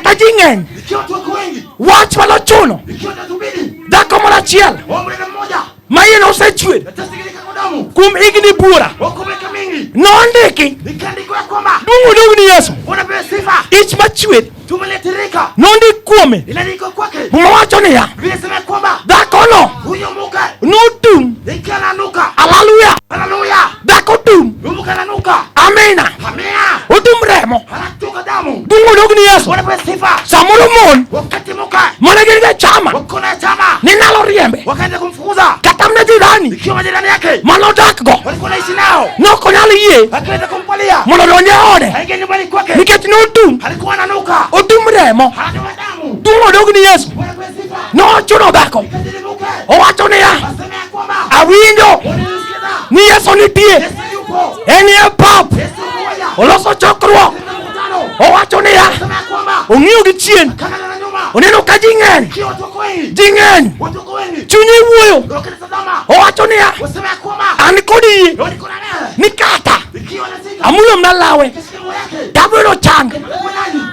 Kata jing'eny. Wach malo chuno. Dhako moro achiel. Maiye Osechuer. Kuom higni buora. Nondiki. Duong' ni Yesu. Ich machwer. Nondik kuome. Mowacho niya. Dhako no. Notum. Hallelujah. Dhako tum. Amina. Otum remo. Duong' ni Yesu. Samoro mon. Mana gin ga chama. Ninalo riembe. Katamne jirani. Mano dakgo. Noko nyalo yie. Mono donje ode. Nikech notum. Otum remo. Duong' ni Yesu. Nochuno dhako. Owacho niya. Awinjo ni Yesu nitie. Enie pap. Oloso chokruok. Owacho niya. Ong'iyo gi chien. Oneno ka jing'eny. Chunye wuoyo. Owacho niya. An kod yie. Ni kata. Amulo mnalawe. Tabiro chang.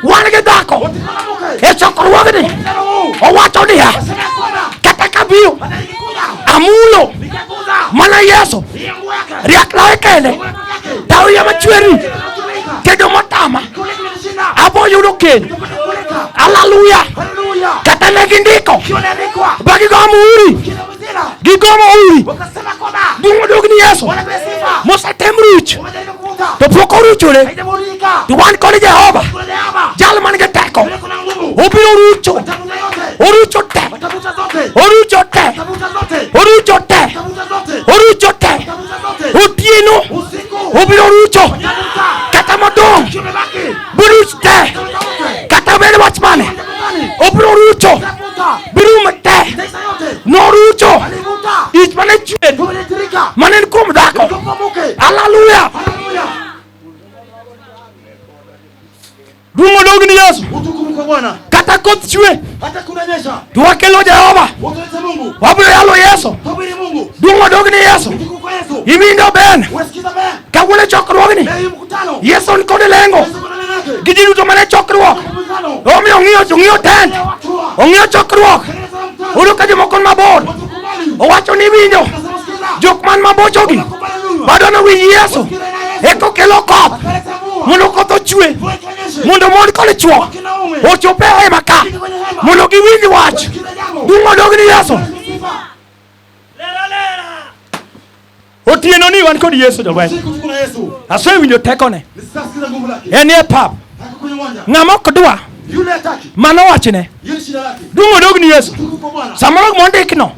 Wan gi dhako. E chokruogni. Owacho niya. Kata kabiro. Amulo. Mana Yesu. Riak lawe kende. Tauya machweri. Kedo motama. Abo yudo kendo. Hallelujah. Kata negindiko. Bagigomo uri. Gigomo uri. Duong' ni Yesu. Mosetem ruch. To pok oruchore. To wan kod Jehova. Jal man gi teko. Obiro rucho. Orucho te. Orucho te. Orucho te. Orucho te. Otieno. Obiro rucho. Kata modong. Buruch te. Kata bene watchmane. Obiro rucho. Birum te. No rucho. Ich mane chuen. Manen kuom dhako. Hallelujah. Duong' ni Yesu. Kata koth chwe. Tuwakelo Jehova. Wabiro yalo Yesu. Duong' ni Yesu. Iwinjo ben. Kawuono chokruogni. Yesu ni kod lengo. Giji duto mane chokruok. Omiyo ong'iyo tent. Ong'iyo chokruok. Uru ka jomoko mabor. Owacho ni winjo. Jok man mabochogi. Badwano winj Yesu. Eko kelo koth. Mondo koth ochwe. Mondo mon kod chuo. Ochope e maka. Mondo giwinj wach. Duong' ni Yesu. Otieno ni wan kod Yesu jolweny. Asewinjo tekone. Enie pap. Ng'ama ok dwa. Mano wachne. Duong' ni Yesu. Samoro mondikno.